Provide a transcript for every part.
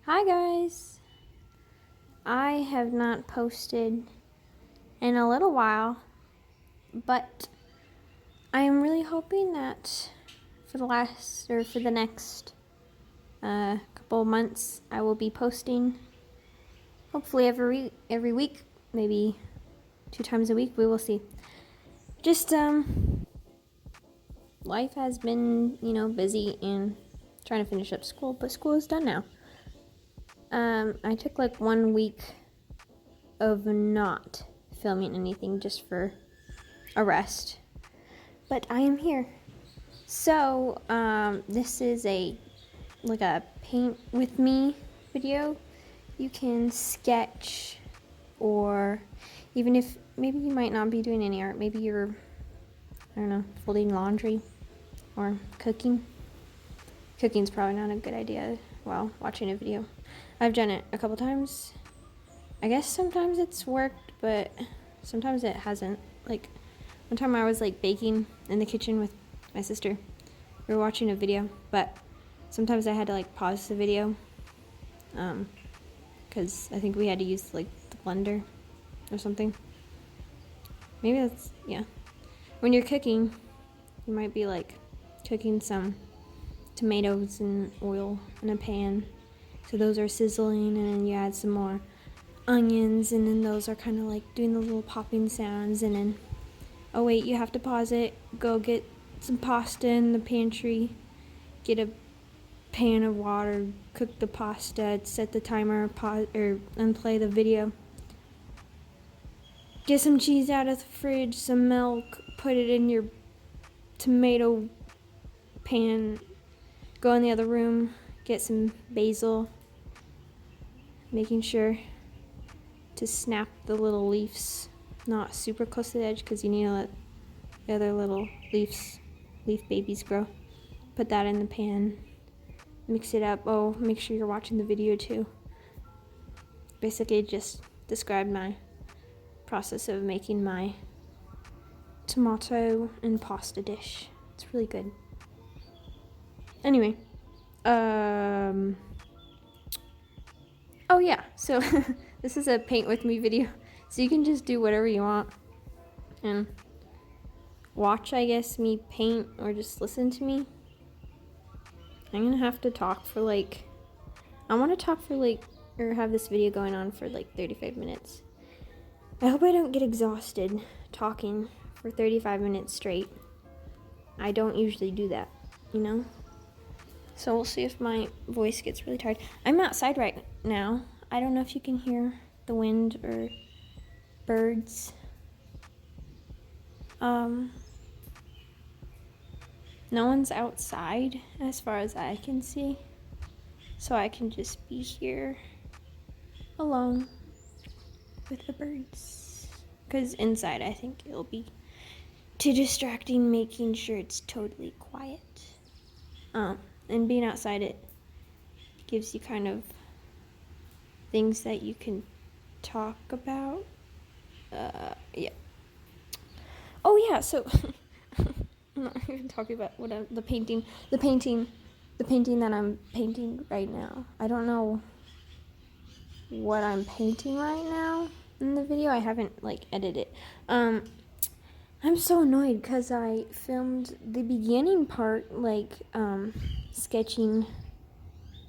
Hi guys! I have not posted in a little while, but I am really hoping that for the next couple of months I will be posting, hopefully every week, maybe 2 times a week. We will see. Just life has been, busy and trying to finish up school, but school is done now. I took like 1 week of not filming anything just for a rest, but I am here. So this is a paint with me video. You can sketch, or even if maybe you might not be doing any art, maybe you're, I don't know, folding laundry or cooking. Cooking's probably not a good idea while watching a video. I've done it a couple times. I guess sometimes it's worked, but sometimes it hasn't. Like one time I was like baking in the kitchen with my sister. We were watching a video, but sometimes I had to like pause the video because I think we had to use like the blender or something. Maybe that's, yeah. When you're cooking, you might be like cooking some tomatoes in oil in a pan. So those are sizzling, and then you add some more onions, and then those are kind of like doing the little popping sounds, and then, oh wait, you have to pause it, go get some pasta in the pantry, get a pan of water, cook the pasta, set the timer, pause or unplay the video, get some cheese out of the fridge, some milk, put it in your tomato pan, go in the other room, get some basil, making sure to snap the little leaves not super close to the edge because you need to let the other little leaf babies grow. Put that in the pan, mix it up. Oh, make sure you're watching the video too. Basically just described my process of making my tomato and pasta dish. It's really good. Anyway, oh yeah, so this is a paint with me video, so you can just do whatever you want and watch, I guess, me paint, or just listen to me. I'm gonna have to talk for like, I want to talk for like, or have this video going on for like 35 minutes. I hope I don't get exhausted talking for 35 minutes straight. I don't usually do that, So we'll see if my voice gets really tired. I'm outside right now. I don't know if you can hear the wind or birds. No one's outside as far as I can see. So I can just be here alone with the birds. Because inside I think it'll be too distracting, making sure it's totally quiet. And being outside, it gives you kind of things that you can talk about. Yeah. Oh yeah, so I'm not even talking about the painting that I'm painting right now. I don't know what I'm painting right now in the video. I haven't like edited it. I'm so annoyed because I filmed the beginning part, like sketching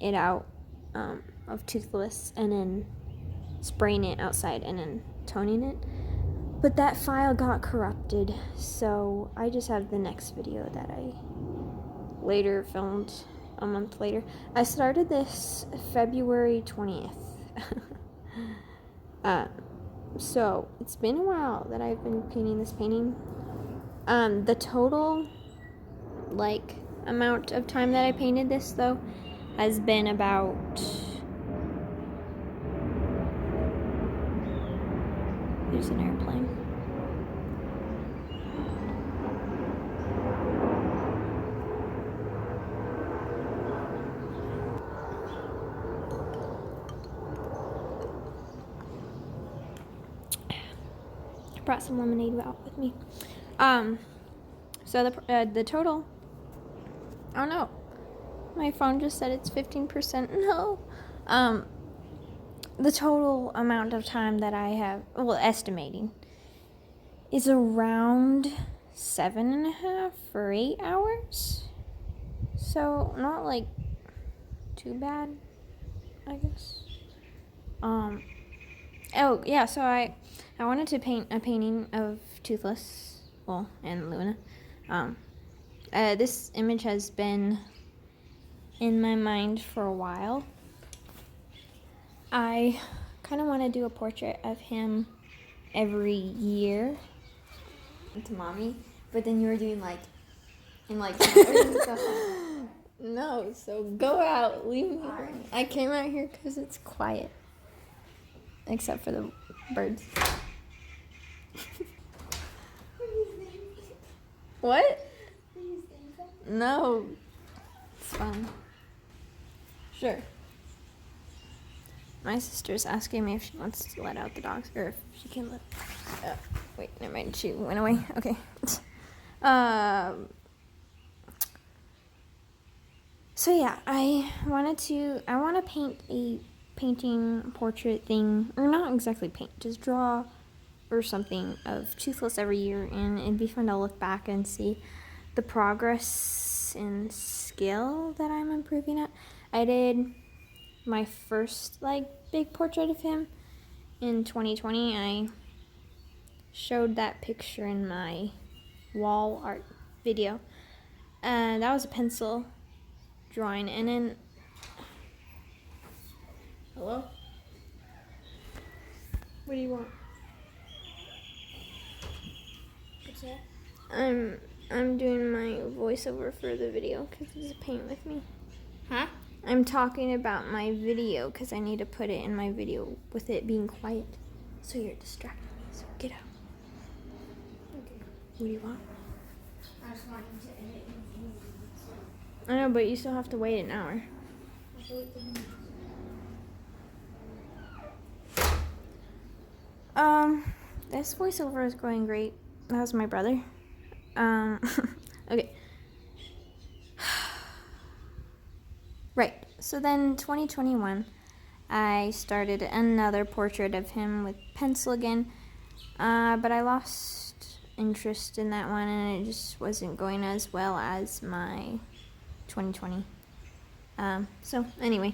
it out of Toothless and then spraying it outside and then toning it. But that file got corrupted, so I just have the next video that I later filmed a month later. I started this February 20th. So it's been a while that I've been painting this painting. The total amount of time that I painted this though has been about there's an airplane. I brought some lemonade out with me. So the total, I don't know. My phone just said it's 15%. No. Um, the total amount of time that I have, well, estimating, is around 7.5 or 8 hours. So not like too bad, I guess. Oh yeah, so I wanted to paint a painting of Toothless, well, and Luna. This image has been in my mind for a while. I kind of want to do a portrait of him every year to mommy, but then you were doing like in like and stuff. No, so go out, leave me alone. I came out here because it's quiet, except for the birds. What? No, it's fine. Sure. My sister's asking me if she wants to let out the dogs, or if she can let. Wait, never mind. She went away. Okay. So yeah, I want to paint a painting portrait thing, or not exactly paint, just draw or something of Toothless every year, and it'd be fun to look back and see the progress and skill that I'm improving at. I did my first like big portrait of him in 2020. I showed that picture in my wall art video, and that was a pencil drawing. And then hello, what do you want? What's that? I'm doing my voiceover for the video because it's a paint with me. Huh? I'm talking about my video because I need to put it in my video with it being quiet. So you're distracting me, so get out. Okay. What do you want? I just want you to edit it. I know, but you still have to wait an hour. This voiceover is going great. That was my brother. Okay. Right. So then 2021, I started another portrait of him with pencil again. But I lost interest in that one, and it just wasn't going as well as my 2020. So anyway,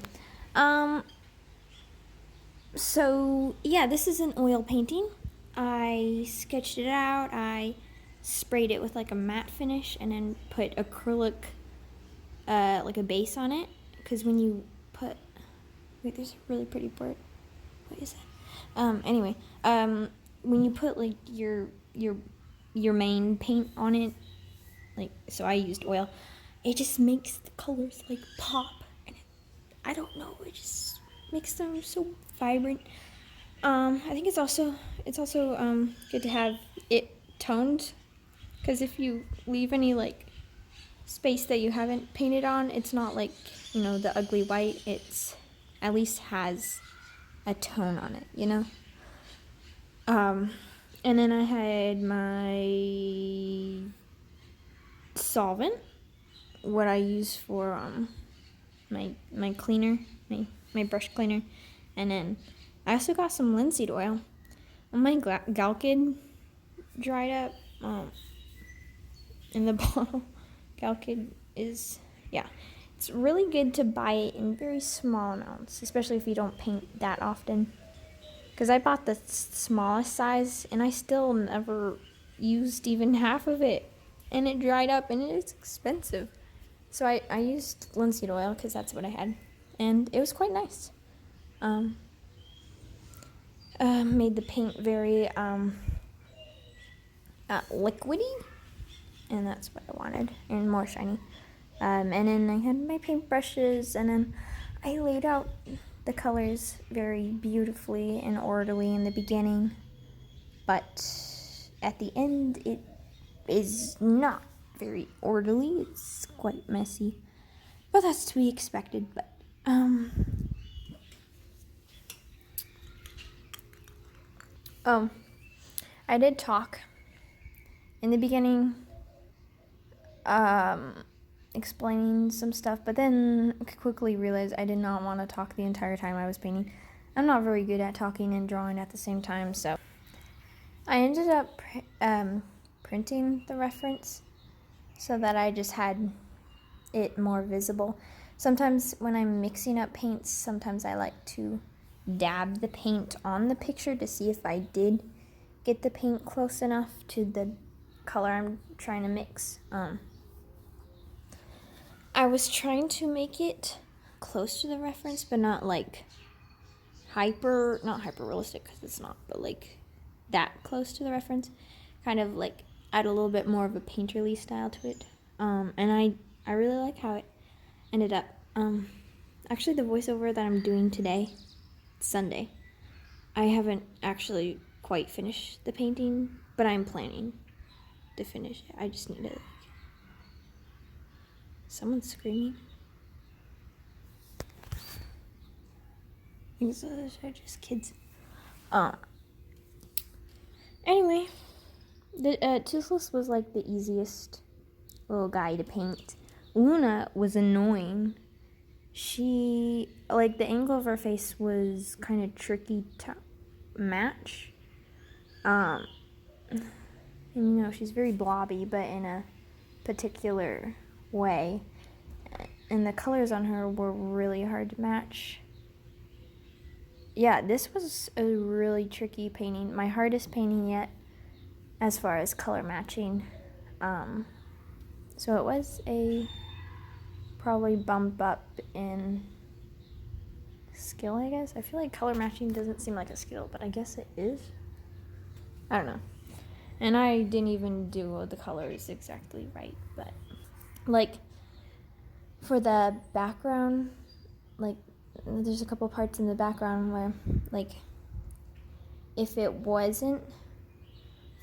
so yeah, this is an oil painting. I sketched it out. I sprayed it with like a matte finish, and then put acrylic, like a base on it. Because when you put, wait, there's a really pretty bird. What is that? Anyway, when you put like your main paint on it, like, so I used oil, it just makes the colors like pop, and I don't know, it just makes them so vibrant. I think it's also good to have it toned, because if you leave any like space that you haven't painted on, it's not like, you know, the ugly white. It's at least has a tone on it, you know. And then I had my solvent, what I use for my cleaner, my brush cleaner, and then I also got some linseed oil. When my Galkid dried up in the bottle, Galkid is, yeah, it's really good to buy it in very small amounts, especially if you don't paint that often. Because I bought the smallest size, and I still never used even half of it. And it dried up, and it's expensive. So I used linseed oil, because that's what I had. And it was quite nice. Made the paint very liquidy. And that's what I wanted, and more shiny. And then I had my paintbrushes, and then I laid out the colors very beautifully and orderly in the beginning, but at the end it is not very orderly. It's quite messy, but that's to be expected. But I did talk in the beginning. explaining some stuff, but then quickly realized I did not want to talk the entire time I was painting. I'm not very good at talking and drawing at the same time, so I ended up printing the reference so that I just had it more visible. Sometimes when I'm mixing up paints, sometimes I like to dab the paint on the picture to see if I did get the paint close enough to the color I'm trying to mix. I was trying to make it close to the reference, but not like not hyper realistic, because it's not, but like that close to the reference. Kind of like add a little bit more of a painterly style to it. And I really like how it ended up. Actually, the voiceover that I'm doing today, Sunday, I haven't actually quite finished the painting, but I'm planning to finish it. I just need to. Someone's screaming. I think those are just kids. Anyway, the Toothless was like the easiest little guy to paint. Luna was annoying. She, like, the angle of her face was kind of tricky to match. And you know, she's very blobby, but in a particular way. And the colors on her were really hard to match. Yeah, this was a really tricky painting. My hardest painting yet as far as color matching. So it was a probably bump up in skill, I guess. I feel like color matching doesn't seem like a skill, but I guess it is. I don't know. And I didn't even do the colors exactly right, but like for the background, like there's a couple parts in the background where like if it wasn't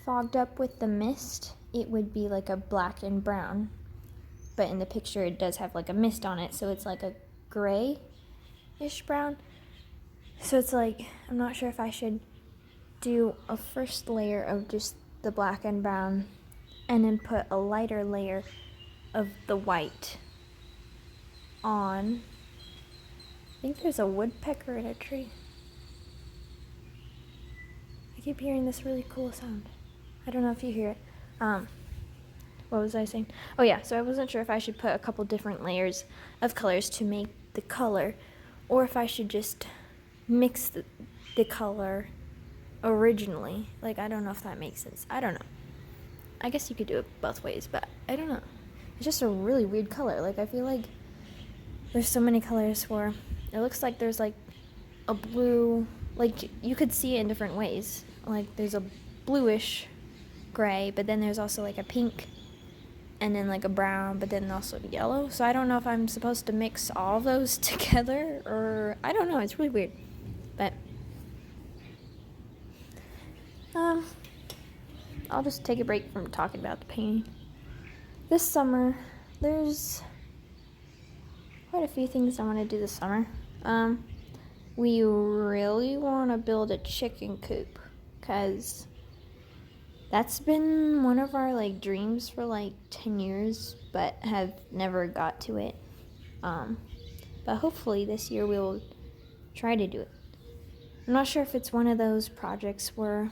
fogged up with the mist, it would be like a black and brown. But in the picture it does have like a mist on it, so it's like a gray-ish brown. So it's like, I'm not sure if I should do a first layer of just the black and brown and then put a lighter layer of the white on. I think there's a woodpecker in a tree. I keep hearing this really cool sound. I don't know if you hear it. What was I saying? Oh yeah, so I wasn't sure if I should put a couple different layers of colors to make the color, or if I should just mix the color originally. Like, I don't know if that makes sense. I don't know. I guess you could do it both ways, but I don't know. It's just a really weird color. Like, I feel like there's so many colors where it looks like there's like a blue, like you could see it in different ways. Like there's a bluish gray, but then there's also like a pink, and then like a brown, but then also yellow. So I don't know if I'm supposed to mix all those together, or I don't know. It's really weird. But I'll just take a break from talking about the painting. This summer, there's quite a few things I want to do this summer. We really want to build a chicken coop, because that's been one of our like dreams for like 10 years, but have never got to it. But hopefully this year we'll try to do it. I'm not sure if it's one of those projects where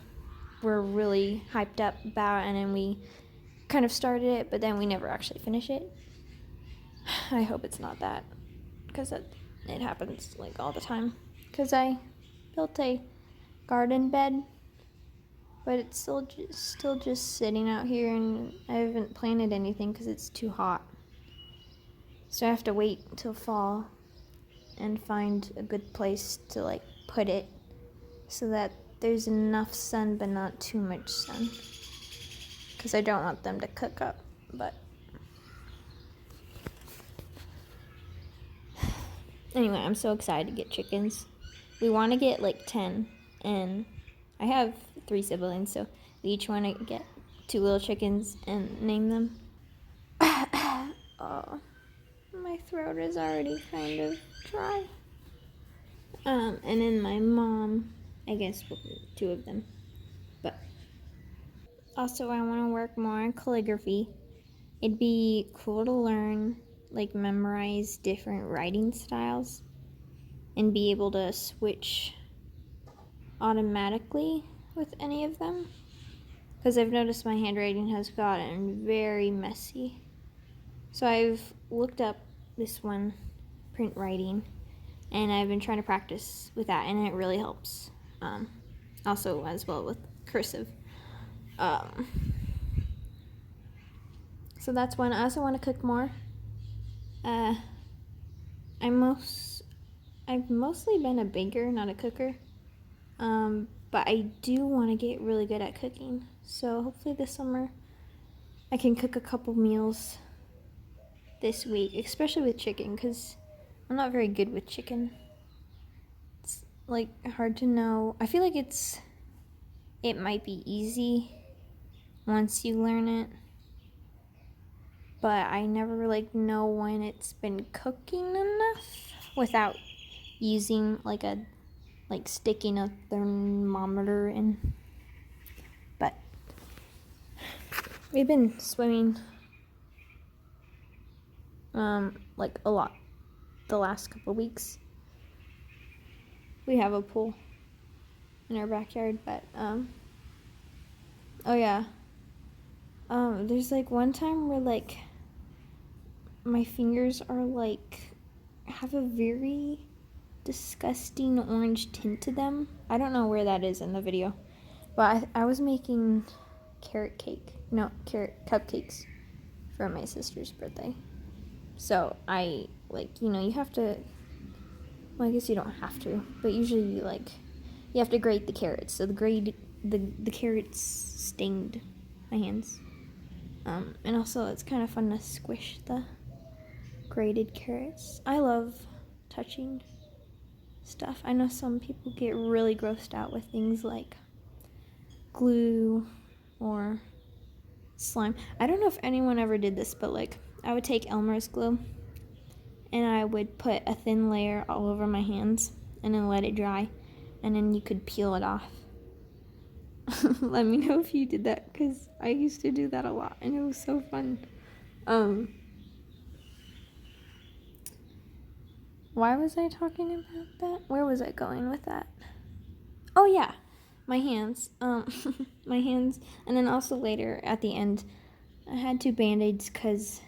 we're really hyped up about and then we kind of started it, but then we never actually finish it. I hope it's not that, because it happens like all the time. Because I built a garden bed, but it's still just sitting out here, and I haven't planted anything because it's too hot. So I have to wait until fall and find a good place to like put it so that there's enough sun but not too much sun, because I don't want them to cook up. But anyway, I'm so excited to get chickens. We want to get like 10, and I have 3 siblings, so we each want to get 2 little chickens and name them. Oh, my throat is already kind of dry. And then my mom, I guess we'll do 2 of them. But also I want to work more on calligraphy. It'd be cool to learn like memorize different writing styles and be able to switch automatically with any of them, because I've noticed my handwriting has gotten very messy. So I've looked up this one, print writing, and I've been trying to practice with that, and it really helps. Also as well with cursive. So that's one. I also want to cook more. I've mostly been a baker, not a cooker. But I do want to get really good at cooking. So hopefully this summer I can cook a couple meals this week, especially with chicken, because I'm not very good with chicken. It's like hard to know. I feel like it might be easy once you learn it, but I never like know when it's been cooking enough without using like sticking a thermometer in. But we've been swimming like a lot the last couple weeks. We have a pool in our backyard, but oh yeah, there's like one time where like my fingers are like have a very disgusting orange tint to them. I don't know where that is in the video, but I was making carrot cupcakes for my sister's birthday. So I you have to, well, I guess you don't have to, but usually you have to grate the carrots. So the carrots stained my hands. And also it's kind of fun to squish the grated carrots. I love touching stuff. I know some people get really grossed out with things like glue or slime. I don't know if anyone ever did this, but like I would take Elmer's glue and I would put a thin layer all over my hands and then let it dry, and then you could peel it off. Let me know if you did that, because I used to do that a lot and it was so fun. Why was I talking about that? Where was I going with that? Oh yeah, my hands. My hands, and then also later at the end, I had 2 band-aids because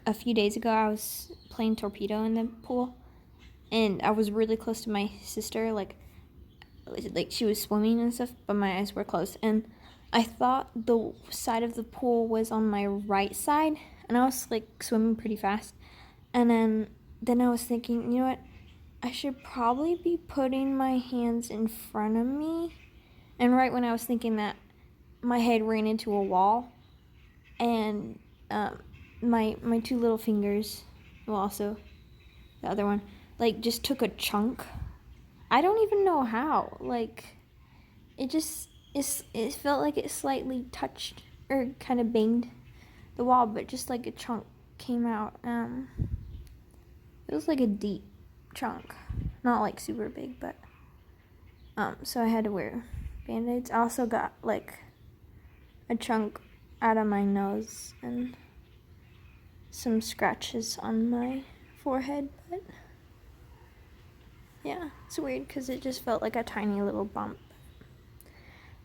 a few days ago I was playing torpedo in the pool, and I was really close to my sister, like she was swimming and stuff, but my eyes were closed, and I thought the side of the pool was on my right side, and I was like swimming pretty fast, and then I was thinking, you know what, I should probably be putting my hands in front of me, and right when I was thinking that, my head ran into a wall, and my 2 little fingers, well, also the other one, like just took a chunk. I don't even know how. Like it felt like it slightly touched or kind of banged the wall, but just like a chunk came out. It was like a deep chunk, not like super big, but so I had to wear band-aids. I also got like a chunk out of my nose and some scratches on my forehead, but yeah, it's weird because it just felt like a tiny little bump.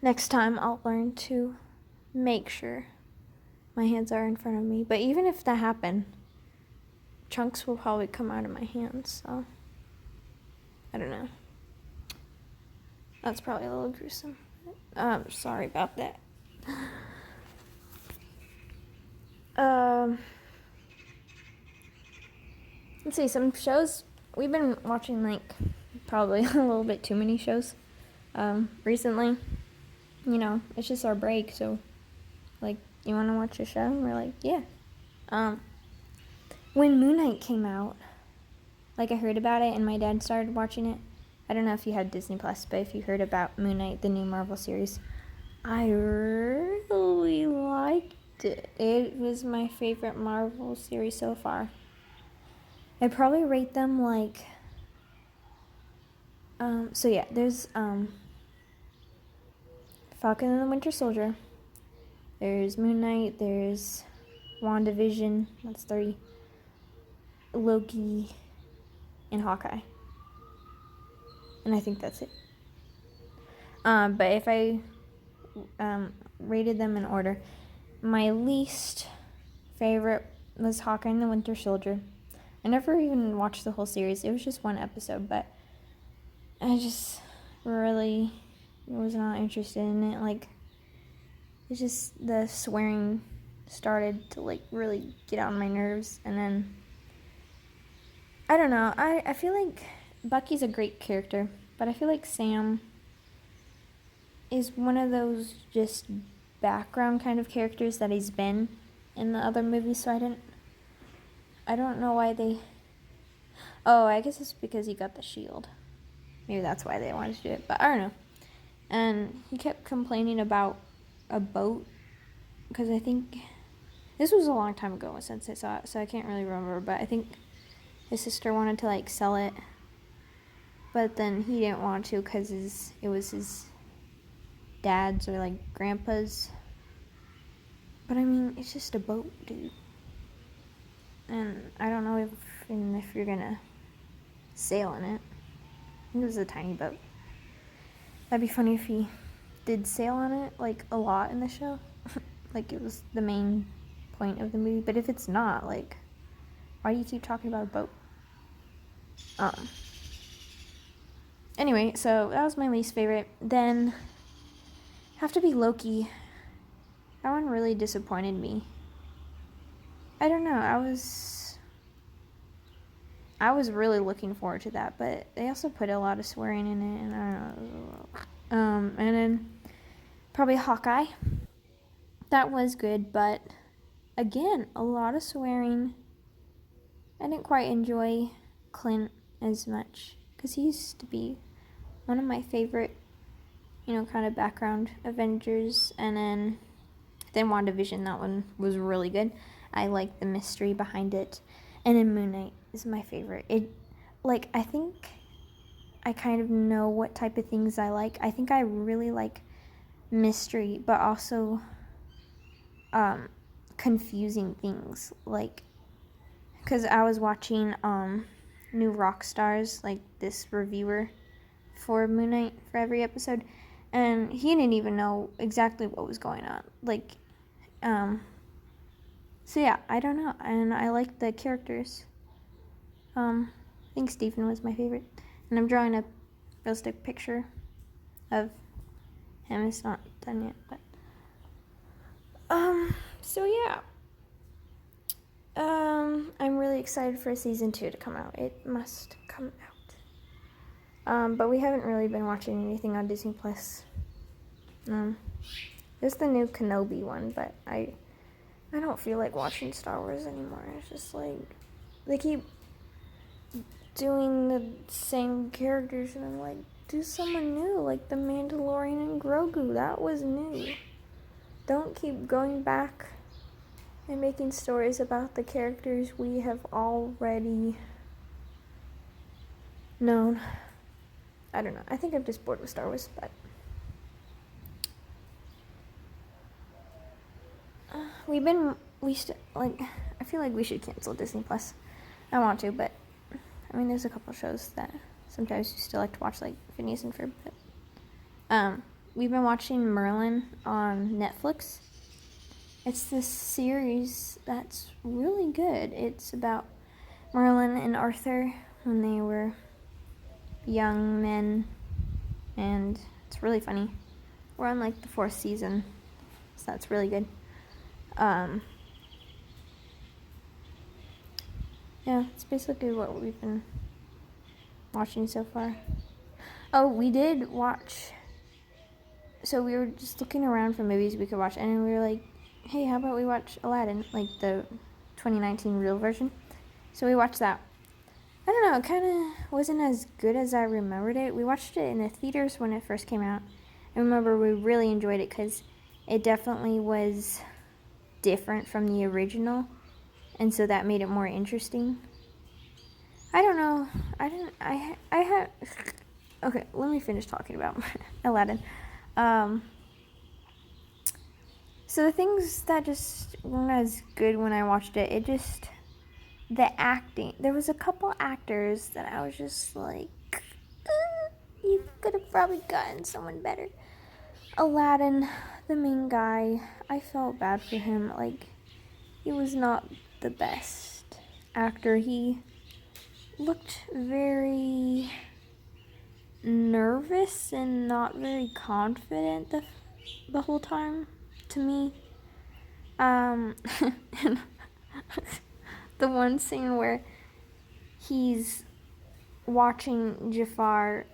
Next time I'll learn to make sure my hands are in front of me, but even if that happened, chunks will probably come out of my hands, so I don't know. That's probably a little gruesome. Sorry about that. Let's see, some shows. We've been watching like probably a little bit too many shows recently. You know, it's just our break, so like, you want to watch a show? And we're like, yeah. When Moon Knight came out, like I heard about it and my dad started watching it. I don't know if you had Disney Plus, but if you heard about Moon Knight, the new Marvel series, I really liked it. It was my favorite Marvel series so far. I'd probably rate them like, so yeah, there's Falcon and the Winter Soldier, there's Moon Knight, there's WandaVision, that's 3, Loki, and Hawkeye. And I think that's it. But if I rated them in order, my least favorite was Hawkeye and the Winter Soldier. I never even watched the whole series. It was just one episode, but I just really was not interested in it. Like, it's just the swearing started to like really get on my nerves, and then I don't know. I feel like Bucky's a great character, but I feel like Sam is one of those just background kind of characters that he's been in the other movies, so I don't know why they... Oh, I guess it's because he got the shield. Maybe that's why they wanted to do it, but I don't know. And he kept complaining about a boat, because I think... This was a long time ago since I saw it, so I can't really remember, but I think his sister wanted to, like, sell it, but then he didn't want to because it was his dad's or, like, grandpa's. But, I mean, it's just a boat, dude. And I don't know if you're gonna sail in it. I think it was a tiny boat. That'd be funny if he did sail on it, like, a lot in the show. Like, it was the main point of the movie. But if it's not, like, why do you keep talking about a boat? Anyway, so that was my least favorite. Then, have to be Loki. That one really disappointed me. I don't know, I was really looking forward to that, but they also put a lot of swearing in it, and I don't know. And then probably Hawkeye. That was good, but again, a lot of swearing. I didn't quite enjoy Clint as much, because he used to be one of my favorite, kind of background Avengers. And then WandaVision, that one was really good. I like the mystery behind it. And then Moon Knight is my favorite. I think I kind of know what type of things I like. I think I really like mystery, but also confusing things. Like, because I was watching New Rock Stars, like this reviewer for Moon Knight for every episode, and he didn't even know exactly what was going on. Like, so yeah, I don't know, and I like the characters. I think Stephen was my favorite, and I'm drawing a realistic picture of him. It's not done yet, but so yeah. I'm really excited for season 2 to come out. It must come out. But we haven't really been watching anything on Disney Plus. There's the new Kenobi one, but I don't feel like watching Star Wars anymore. It's just like they keep doing the same characters, and I'm like, do someone new, like the Mandalorian and Grogu. That was new. Don't keep going back and making stories about the characters we have already known. I don't know. I think I'm just bored with Star Wars, but I feel like we should cancel Disney Plus. I want to, but I mean, there's a couple shows that sometimes you still like to watch, like Phineas and Ferb. But we've been watching Merlin on Netflix. It's this series that's really good. It's about Merlin and Arthur when they were young men, and it's really funny. We're on like the 4th season, so that's really good. Yeah, it's basically what we've been watching so far. Oh, we did watch, so we were just looking around for movies we could watch, and we were like, hey, how about we watch Aladdin, like the 2019 real version? So we watched that. I don't know, it kind of wasn't as good as I remembered it. We watched it in the theaters when it first came out. I remember we really enjoyed it because it definitely was different from the original, and so that made it more interesting. I don't know. Okay, let me finish talking about Aladdin. So the things that just weren't as good when I watched it, the acting. There was a couple actors that I was just like, you could have probably gotten someone better. Aladdin, the main guy, I felt bad for him. Like, he was not the best actor. He looked very nervous and not very confident the whole time to me. And the one scene where he's watching Jafar,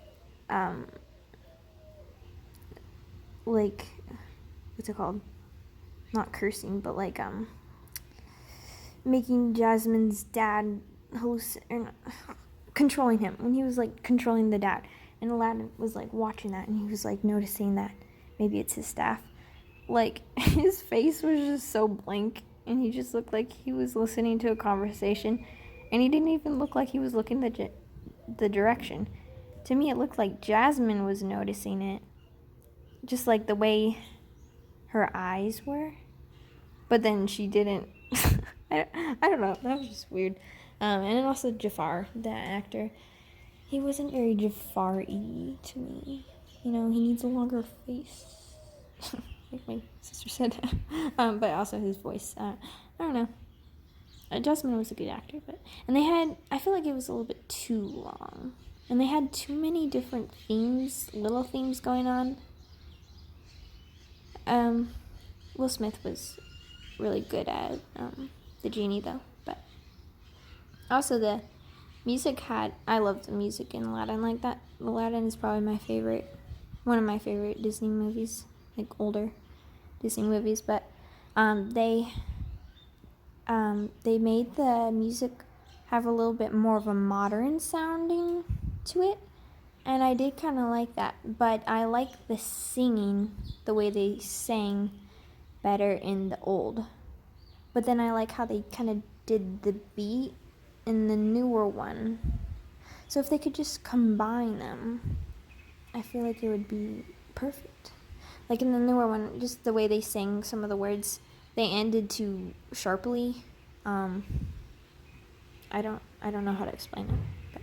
like, what's it called? Not cursing, but like, making Jasmine's dad controlling him, when he was like controlling the dad. And Aladdin was like watching that, and he was like noticing that maybe it's his staff. Like, his face was just so blank, and he just looked like he was listening to a conversation, and he didn't even look like he was looking the direction. To me, it looked like Jasmine was noticing it, just like the way her eyes were, but then she didn't. I don't know, that was just weird. And then also Jafar, that actor, he wasn't very Jafar-y to me. You know, he needs a longer face. Like my sister said. But also his voice. I don't know. Jasmine was a good actor, I feel like it was a little bit too long. And they had too many different themes, little themes going on. Will Smith was really good at the genie though. But also the music I love the music in Aladdin like that. Aladdin is probably one of my favorite Disney movies, like older Disney movies. But they made the music have a little bit more of a modern sounding to it, and I did kind of like that. But I like the singing, the way they sang, better in the old. But then I like how they kind of did the beat in the newer one. So if they could just combine them, I feel like it would be perfect. Like in the newer one, just the way they sang some of the words, they ended too sharply. I don't know how to explain it. But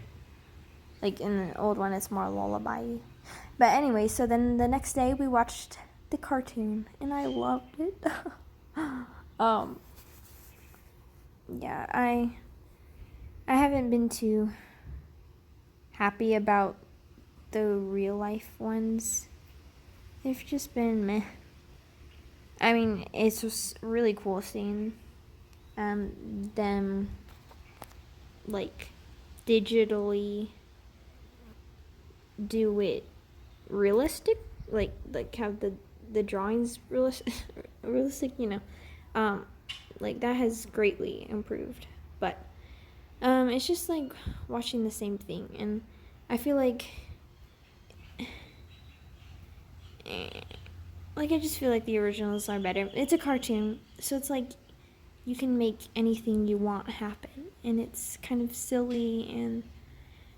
like in the old one, it's more lullaby. But anyway, so then the next day we watched the cartoon, and I loved it. Yeah, I haven't been too happy about the real life ones. They've just been meh. I mean, it's just really cool seeing them like digitally do it realistic, like have the drawings realistic, you know. Like that has greatly improved. But it's just like watching the same thing, and I feel like I just feel like the originals are better. It's a cartoon, so it's like you can make anything you want happen, and it's kind of silly and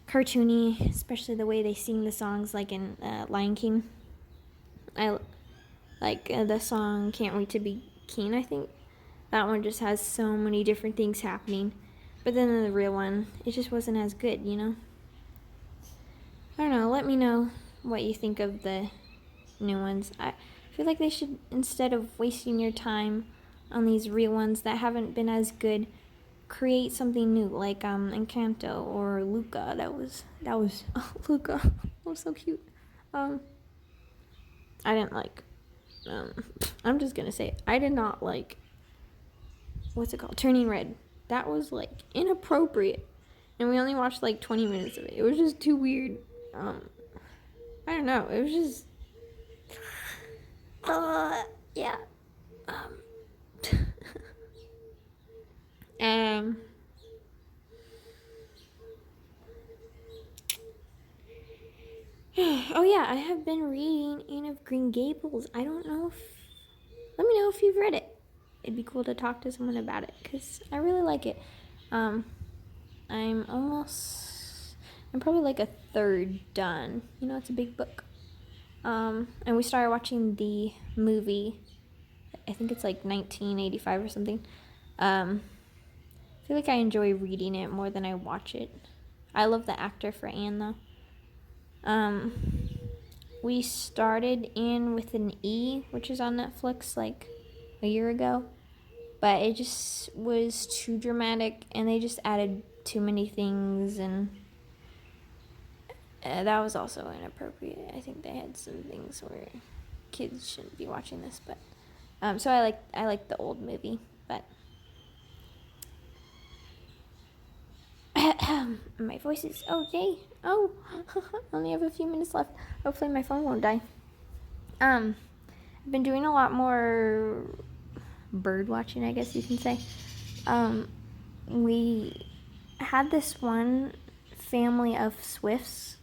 cartoony, especially the way they sing the songs, like in Lion King. I like the song "Can't Wait to Be King." I think that one just has so many different things happening, but then in the real one, it just wasn't as good, you know. I don't know. Let me know what you think of the new ones. I feel like they should, instead of wasting your time on these real ones that haven't been as good, create something new, like Encanto or Luca. That was Luca. That was so cute. I didn't like. I'm just gonna say it. I did not like. What's it called? Turning Red. That was like inappropriate, and we only watched like 20 minutes of it. It was just too weird. I don't know. It was just. Yeah. Um. Oh yeah, I have been reading Anne of Green Gables. I don't know if. Let me know if you've read it. It'd be cool to talk to someone about it, because I really like it. I'm probably like a third done. You know, it's a big book. And we started watching the movie I think it's like 1985 or something. I feel like I enjoy reading it more than I watch it. I love the actor for Anne though. We started in with an E, which is on Netflix like a year ago, but it just was too dramatic and they just added too many things, and that was also inappropriate. I think they had some things where kids shouldn't be watching this, but so I like the old movie, but my voice is okay. Oh, I only have a few minutes left. Hopefully my phone won't die. I've been doing a lot more bird watching, I guess you can say. We had this one family of swifts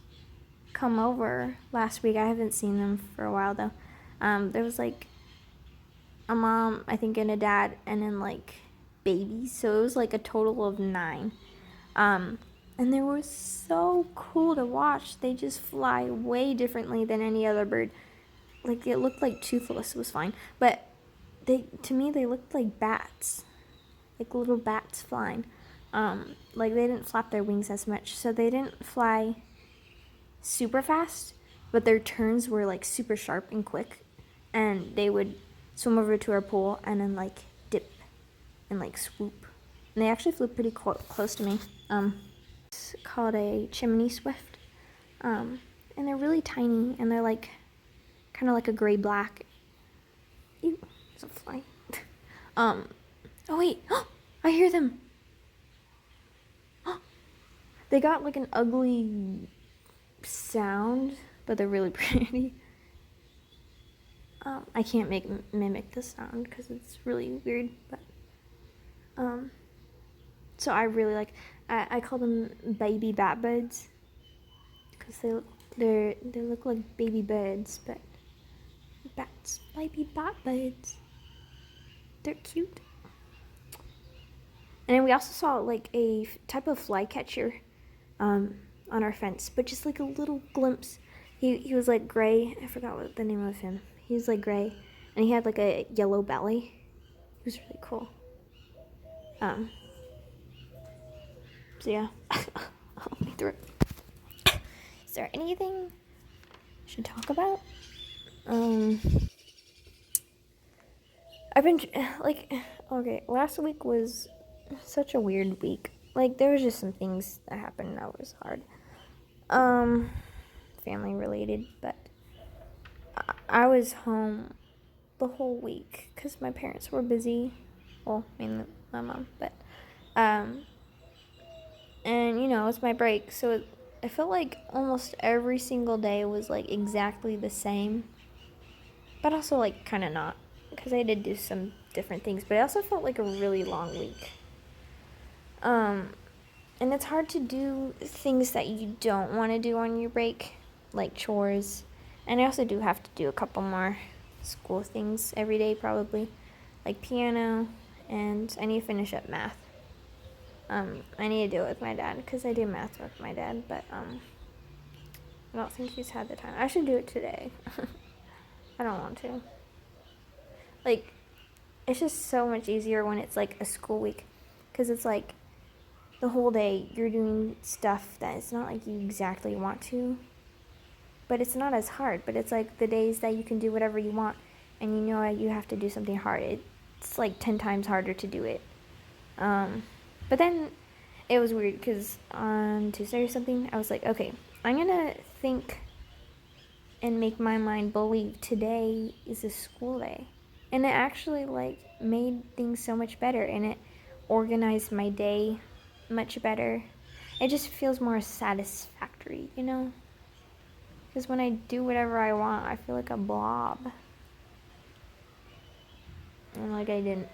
come over last week. I haven't seen them for a while though. There was like a mom, I think, and a dad, and then like babies. So it was like a total of 9. And they were so cool to watch. They just fly way differently than any other bird. Like it looked like Toothless was fine, but to me they looked like bats, like little bats flying. Like they didn't flap their wings as much, so they didn't fly super fast, but their turns were like super sharp and quick, and they would swim over to our pool and then like dip and like swoop. And they actually flew pretty close to me. It's called a chimney swift, and they're really tiny, and they're like kind of like a gray black. Ew, there's a fly. Oh wait, I hear them. They got like an ugly sound, but they're really pretty. I can't mimic the sound because it's really weird, but so I really like. I call them baby bat birds because they look like baby birds, but bats, baby bat birds. They're cute. And then we also saw like a type of flycatcher on our fence, but just like a little glimpse. He was like gray. I forgot what the name of him. He was like gray, and he had like a yellow belly. He was really cool. So yeah, I'll be through. Is there anything I should talk about? I've been like, okay, last week was such a weird week. Like there was just some things that happened that was hard. Family related, but I was home the whole week because my parents were busy. Well, mainly my mom, but and you know it's my break, so I felt like almost every single day was like exactly the same, but also like kind of not, because I did do some different things, but it also felt like a really long week. And it's hard to do things that you don't want to do on your break, like chores. And I also do have to do a couple more school things every day, probably, like piano, and I need to finish up math. I need to do it with my dad because I do math with my dad, but I don't think he's had the time. I should do it today. I don't want to. Like, it's just so much easier when it's like a school week, because it's like the whole day you're doing stuff that it's not like you exactly want to, but it's not as hard. But it's like the days that you can do whatever you want and you know you have to do something hard, it's like 10 times harder to do it. But then it was weird because on Tuesday or something I was like, okay, I'm gonna think and make my mind believe today is a school day, and it actually like made things so much better, and it organized my day much better. It just feels more satisfactory, you know? Because when I do whatever I want, I feel like a blob. And like I didn't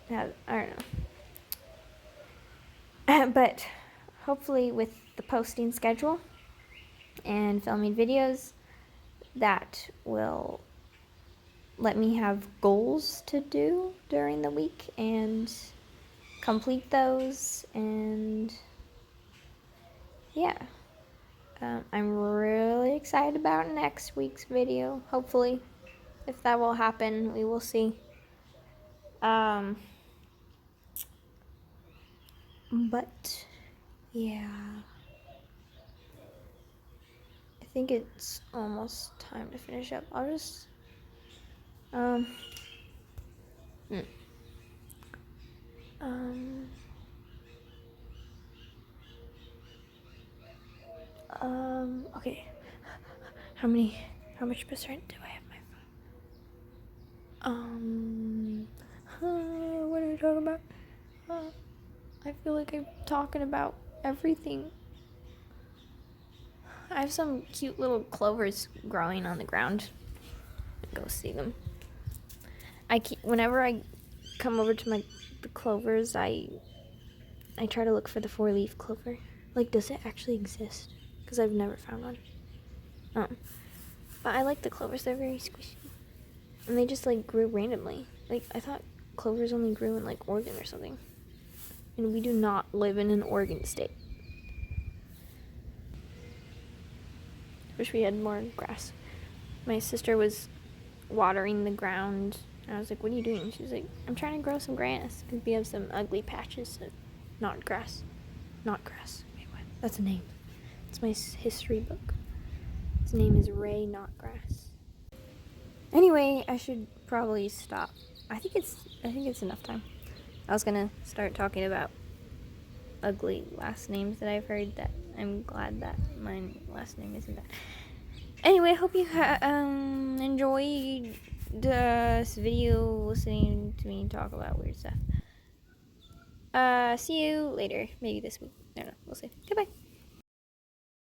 have, I don't know. But hopefully with the posting schedule and filming videos, that will let me have goals to do during the week and complete those, and yeah, I'm really excited about next week's video, hopefully. If that will happen, we will see. But yeah, I think it's almost time to finish up. I'll just um mm, um okay. How much percent do I have my phone? What are we talking about? I feel like I'm talking about everything. I have some cute little clovers growing on the ground. Go see them. Whenever I come over to the clovers, I try to look for the 4-leaf clover. Like, does it actually exist? Because I've never found one. But I like the clovers. They're very squishy, and they just like grew randomly. Like, I thought clovers only grew in like Oregon or something, and we do not live in an Oregon state. Wish we had more grass. My sister was watering the ground, and I was like, "What are you doing?" She was like, "I'm trying to grow some grass because we have some ugly patches of not grass. Wait, what? That's a name. It's my history book. His name is Ray Notgrass." Anyway, I should probably stop. I think it's enough time. I was gonna start talking about ugly last names that I've heard. That I'm glad that my last name isn't that. Anyway, I hope you enjoyed this video, listening to me talk about weird stuff. See you later. Maybe this week. I don't know. We'll see. Goodbye.